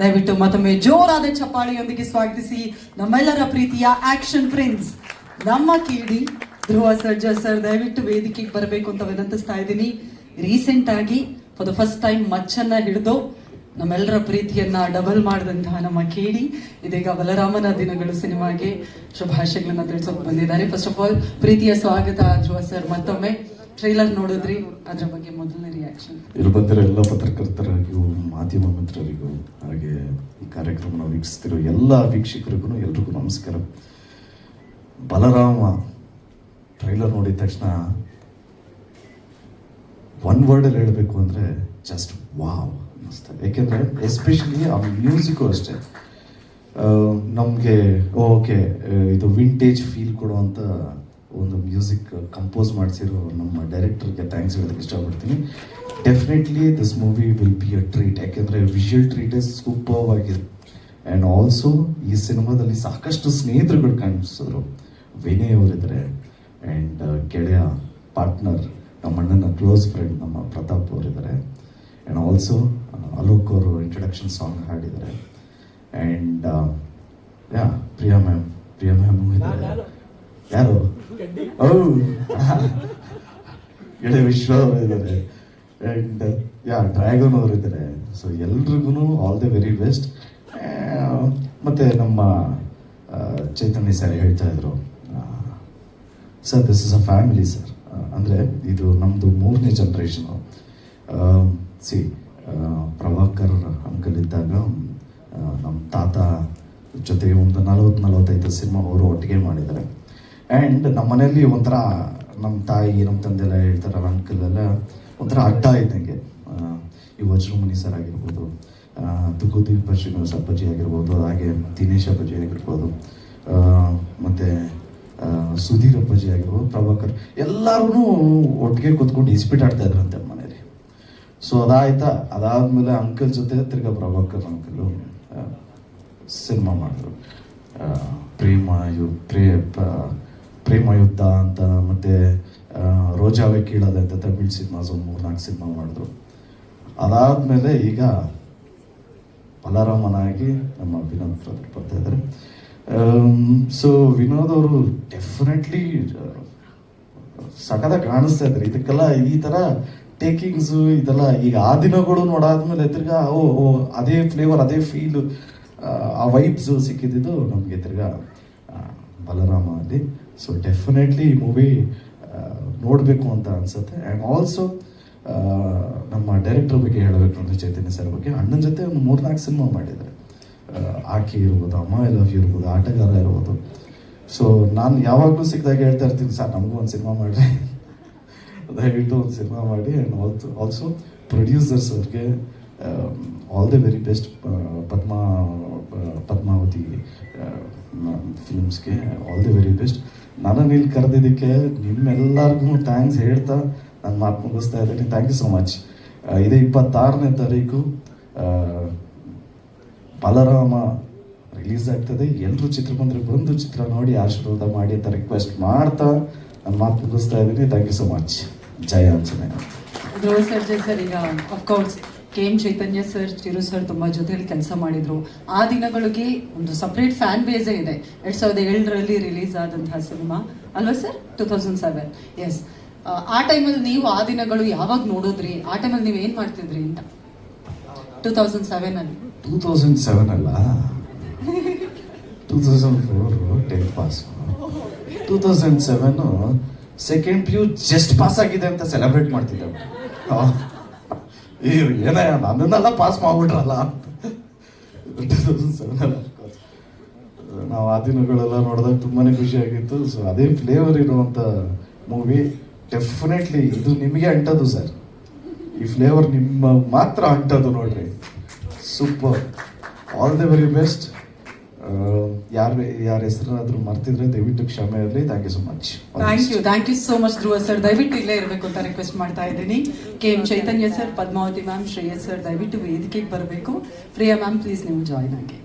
ದಯವಿಟ್ಟು ಮತ್ತೊಮ್ಮೆ ಜೋರಾದ ಚಪ್ಪಾಳಿಯೊಂದಿಗೆ ಸ್ವಾಗತಿಸಿ ನಮ್ಮೆಲ್ಲರ ಪ್ರೀತಿಯ ಆಕ್ಷನ್ ಪ್ರಿನ್ಸ್ ನಮ್ಮ ಕಿಡಿ ಧ್ರುವ ಸರ್ಜಾ ಸರ್ ದಯವಿಟ್ಟು ವೇದಿಕೆಗೆ ಬರಬೇಕು ಅಂತ ವಿನಂತಿಸ್ತಾ ಇದ್ದೀನಿ. ರೀಸೆಂಟ್ ಆಗಿ ಫಾರ್ ದ ಫಸ್ಟ್ ಟೈಮ್ ಮಚ್ಚನ್ನ ಹಿಡಿದು ನಮ್ಮೆಲ್ಲರ ಪ್ರೀತಿಯನ್ನ ಡಬಲ್ ಮಾಡಿದಂತಹ ನಮ್ಮ ಕೇಡಿ ಇದೀಗ ಬಲರಾಮನ ದಿನಗಳು ಸಿನಿಮಾಗೆ ಶುಭಾಶಯಗಳನ್ನ ತಿಳಿಸೋಕೆ ಬಂದಿದ್ದಾರೆ. ಫಸ್ಟ್ ಆಫ್ ಆಲ್ ಪ್ರೀತಿಯ ಸ್ವಾಗತ ಧ್ರುವ ಸರ್. ಮತ್ತೊಮ್ಮೆ ಟ್ರೈಲರ್ ನೋಡಿದ್ರಿ, ಅದ್ರ ಬಗ್ಗೆ ಮೊದಲನೇ ರಿಯಾಕ್ಷನ್? ಇಲ್ಲಿ ಬಂದಿರೋ ಎಲ್ಲ ಪತ್ರಕರ್ತರಿಗೂ ಮಾಧ್ಯಮ ಮಿತ್ರರಿಗೂ ಹಾಗೆ ಈ ಕಾರ್ಯಕ್ರಮನ ವೀಕ್ಷಿಸ್ತಿರೋ ಎಲ್ಲ ವೀಕ್ಷಕರಿಗೂ ಎಲ್ರಿಗೂ ನಮಸ್ಕಾರ. ಬಲರಾಮ ಟ್ರೈಲರ್ ನೋಡಿದ ತಕ್ಷಣ ಒನ್ ವರ್ಡಲ್ಲಿ ಹೇಳಬೇಕು ಅಂದರೆ ಜಸ್ಟ್ ವಾವ್ ಅನ್ನಿಸ್ತದೆ. ಯಾಕೆಂದರೆ ಎಸ್ಪೆಷಲಿ ಆ ಮ್ಯೂಸಿಕ್ಕು ಅಷ್ಟೇ ನಮಗೆ ಓಕೆ ಇದು ವಿಂಟೇಜ್ ಫೀಲ್ ಕೊಡುವಂಥ ಒಂದು ಮ್ಯೂಸಿಕ್ ಕಂಪೋಸ್ ಮಾಡಿಸಿರೋ ನಮ್ಮ ಡೈರೆಕ್ಟರ್ಗೆ ಥ್ಯಾಂಕ್ಸ್ ಹೇಳೋದಕ್ಕೆ ಇಷ್ಟಪಡ್ತೀನಿ. Definitely this movie will be a treat. ಯಾಕೆಂದರೆ ವಿಷುವಲ್ ಟ್ರೀಟ್ ಇಸ್ ಸೂಪರ್ವ್ ಆಗಿದೆ. ಆ್ಯಂಡ್ ಆಲ್ಸೋ ಈ ಸಿನಿಮಾದಲ್ಲಿ ಸಾಕಷ್ಟು ಸ್ನೇಹಿತರುಗಳು ಕಾಣಿಸಿದ್ರು. ವಿನಯ್ ಅವರಿದ್ದಾರೆ ಆ್ಯಂಡ್ ಗೆಳೆಯ ಪಾರ್ಟ್ನರ್ ನಮ್ಮ ಅಣ್ಣನ ಕ್ಲೋಸ್ ಫ್ರೆಂಡ್ ನಮ್ಮ ಪ್ರತಾಪ್ ಅವರಿದ್ದಾರೆ. ಆ್ಯಂಡ್ ಆಲ್ಸೋ ಅಲೋಕ್ ಅವರು ಇಂಟ್ರಡಕ್ಷನ್ ಸಾಂಗ್ ಹಾಡಿದ್ದಾರೆ. ಆ್ಯಂಡ್ ಪ್ರಿಯಾ ಮ್ಯಾಮ್ ಇದ್ದಾರೆ. ಯಾರು ಗೆಳೆಯ ವಿಶ್ವ ಅವರಿದ್ದಾರೆ. ಆ್ಯಂಡ್ ಡ್ರ್ಯಾಗನ್ ಅವರು ಇದ್ದಾರೆ. ಸೊ ಎಲ್ರಿಗೂ ಆಲ್ ದಿ ವೆರಿ ಬೆಸ್ಟ್. ಮತ್ತು ನಮ್ಮ ಚೈತನ್ಯ ಸರ್ ಹೇಳ್ತಾ ಇದ್ರು, sir this is a family sir. ಅಂದರೆ ಇದು ನಮ್ಮದು 3ನೇ ಜನ್ರೇಷನು. ಪ್ರಭಾಕರ್ ಅಂಕಲ್ ಇದ್ದಾಗ ನಮ್ಮ ತಾತ ಜೊತೆಗೆ ಒಂದು 40-45 ಸಿನಿಮಾ ಅವರು ಒಟ್ಟಿಗೆ ಮಾಡಿದ್ದಾರೆ. ಆ್ಯಂಡ್ ನಮ್ಮ ಮನೆಯಲ್ಲಿ ಒಂಥರ ನಮ್ಮ ತಾಯಿ ನಮ್ಮ ತಂದೆ ಎಲ್ಲ ಹೇಳ್ತಾರೆ, ಅಂಕಲ್ ಎಲ್ಲ ಒಂಥರ ಅಡ್ಡ ಇದ್ದಂಗೆ. ಈ ವಜ್ರಮುನಿ ಸರ್ ಆಗಿರ್ಬೋದು, ತುಗುದೀಪ ಶ್ರೀನಿವಾಸ ಅಪ್ಪಾಜಿ ಆಗಿರ್ಬೋದು, ಹಾಗೆ ದಿನೇಶ್ ಅಪ್ಪಾಜಿ ಆಗಿರ್ಬೋದು, ಮತ್ತು ಸುಧೀರ್ ಅಪ್ಪಾಜಿ ಆಗಿರ್ಬೋದು, ಪ್ರಭಾಕರ್ ಎಲ್ಲರೂ ಒಟ್ಟಿಗೆ ಕೂತ್ಕೊಂಡು ಇಸ್ಪಿಟ್ ಆಡ್ತಾ ಇದ್ರಂತೆ ಮನೇಲಿ. ಸೊ ಅದಾದಮೇಲೆ ಅಂಕಲ್ ಜೊತೆ ತಿರ್ಗಾ ಪ್ರಭಾಕರ್ ಅಂಕಲು ಸಿನಿಮಾ ಮಾಡಿದ್ರು. ಪ್ರೇಮ ಯುದ್ಧ ಅಂತ, ಮತ್ತು ರೋಜಾವೆ ಕೀಳದೆ ಅಂತ ತಮಿಳ್ ಸಿನಿಮಾಸ್ ಒಂದು 3-4 ಸಿನಿಮಾ ಮಾಡಿದ್ರು. ಅದಾದಮೇಲೆ ಈಗ ಬಲರಾಮನಾಗಿ ನಮ್ಮ ವಿನೋದ್ ಬ್ರದರ್ ಬರ್ತಾ ಇದ್ದಾರೆ. ಸೊ ವಿನೋದ್ ಅವರು ಡೆಫಿನೆಟ್ಲಿ ಸಖತ್ತಾಗಿ ಕಾಣಿಸ್ತಾ ಇದ್ದಾರೆ. ಇದಕ್ಕೆಲ್ಲ ಈ ಥರ ಟೇಕಿಂಗ್ಸು ಇದೆಲ್ಲ ಈಗ ಆ ದಿನಗಳು ನೋಡಾದ್ಮೇಲೆ ತಿರ್ಗಾ ಅದೇ ಫ್ಲೇವರ್ ಅದೇ ಫೀಲು ಆ ವೈಬ್ಸು ಸಿಕ್ಕಿದ್ದು ನಮಗೆ ತಿರ್ಗಾ ಬಲರಾಮ ಅಲ್ಲಿ. ಸೊ ಡೆಫಿನೆಟ್ಲಿ ಈ ಮೂವಿ ನೋಡಬೇಕು ಅಂತ ಅನಿಸುತ್ತೆ. ಆ್ಯಂಡ್ ಆಲ್ಸೋ ನಮ್ಮ ಡೈರೆಕ್ಟರ್ ಬಗ್ಗೆ ಹೇಳಬೇಕು ಅಂದರೆ ಚೈತನ್ಯ ಸರ್ ಬಗ್ಗೆ ಅಣ್ಣನ ಜೊತೆ ಒಂದು 3-4 ಸಿನಿಮಾ ಮಾಡಿದ್ದಾರೆ. ಆಕೆ ಇರ್ಬೋದು, ಅಮ್ಮ ಐ ಲವ್ ಯು ಇರ್ಬೋದು, ಆಟಗಾರ ಇರ್ಬೋದು. ಸೊ ನಾನು ಯಾವಾಗಲೂ ಸಿಕ್ಕಿದಾಗ ಹೇಳ್ತಾ ಇರ್ತೀನಿ, ಸರ್ ನಮಗೂ ಒಂದು ಸಿನಿಮಾ ಮಾಡಿರಿ, ದಯವಿಟ್ಟು ಒಂದು ಸಿನಿಮಾ ಮಾಡಿ. ಆ್ಯಂಡ್ ಆಲ್ಸೋ ಪ್ರೊಡ್ಯೂಸರ್ಸ್ ಅವ್ರಿಗೆ all the very best. Padmavathi ಫಿಲ್ಮ್ಸ್ಗೆ ಆಲ್ ದಿ ವೆರಿ ಬೆಸ್ಟ್. ನನ್ನನ್ನು ಇಲ್ಲಿ ಕರೆದಿದ್ದಕ್ಕೆ ನಿಮ್ಮೆಲ್ಲರಿಗೂ ಥ್ಯಾಂಕ್ಸ್ ಹೇಳ್ತಾ ನಾನು ಮಾತು ಮುಗಿಸ್ತಾ ಇದ್ದೀನಿ. Thank you so much. ಇದೇ 26ನೇ ತಾರೀಕು ಬಲರಾಮ ರಿಲೀಸ್ ಆಗ್ತದೆ. ಎಲ್ಲರೂ ಚಿತ್ರಮಂದಿರಕ್ಕೆ ಬಂದು ಚಿತ್ರ ನೋಡಿ ಆಶೀರ್ವಾದ ಮಾಡಿ ಅಂತ ರಿಕ್ವೆಸ್ಟ್ ಮಾಡ್ತಾ ನಾನು ಮಾತು ಮುಗಿಸ್ತಾ ಇದ್ದೀನಿ. Thank you so much. ಜಯ ಆಂಜನೇಯ. ಧ್ರುವ ಸರ್ಜಾ ಸರ್ ಈಗ of course KM Chaitanya sir, Chiru sir ತುಂಬ ಜೊತೆಯಲ್ಲಿ ಕೆಲಸ ಮಾಡಿದ್ರು. ಆ ದಿನಗಳಿಗೆ ಒಂದು ಸಪ್ರೇಟ್ ಫ್ಯಾನ್ ಬೇಸೇ ಇದೆ. 2007ರಲ್ಲಿ ರಿಲೀಸ್ ಆದಂತಹ ಸಿನಿಮಾ ಅಲ್ವಾ ಸರ್? 2007. ಎಸ್. ಆ ಟೈಮಲ್ಲಿ ನೀವು ಆ ದಿನಗಳು ಯಾವಾಗ ನೋಡಿದ್ರಿ? ಆ ಟೈಮಲ್ಲಿ ನೀವು ಏನು ಮಾಡ್ತಿದ್ರಿ ಅಂತ? 2007ಅಲ್ಲಿ 2007 ಅಲ್ಲ, 2004 10th pass. 2007 second PU just pass ಆಗಿದೆ ಅಂತ ಸೆಲೆಬ್ರೇಟ್ ಮಾಡ್ತಿದ್ದೆ. ಏನೇ ನನ್ನನ್ನೆಲ್ಲ ಪಾಸ್ ಮಾಡ್ಬಿಟ್ರಲ್ಲ. 2007 ನಾವು ಆ ದಿನಗಳೆಲ್ಲ ನೋಡಿದಾಗ ತುಂಬಾ ಖುಷಿ ಆಗಿತ್ತು. ಸೊ ಅದೇ ಫ್ಲೇವರ್ ಇರುವಂಥ ಮೂವಿ. ಡೆಫಿನೆಟ್ಲಿ ಇದು ನಿಮಗೆ ಅಂಟದು ಸರ್. ಈ ಫ್ಲೇವರ್ ನಿಮ್ಮ ಮಾತ್ರ ಅಂಟದು ನೋಡ್ರಿ. Super. All the very best. ಯಾರ ಹೆಸರಾದ್ರೂ ಮರ್ತಿದ್ರೆ ದಯವಿಟ್ಟು ಕ್ಷಮೆ ಇರಲಿ. Thank you so much. Thank you so much Dhruva sir. ದಯವಿಟ್ಟು ಇಲ್ಲೇ ಇರಬೇಕು ಅಂತ ರಿಕ್ವೆಸ್ಟ್ ಮಾಡ್ತಾ ಇದ್ದೀನಿ. KM Chaitanya sir, Padmavathi ma'am, Shreyas sir ದಯವಿಟ್ಟು ವೇದಿಕೆಗೆ ಬರಬೇಕು. ಪ್ರಿಯಾ ಮ್ಯಾಮ್ ಪ್ಲೀಸ್ ನೀವು ಜಾಯ್ನ್ ಆಗಿ.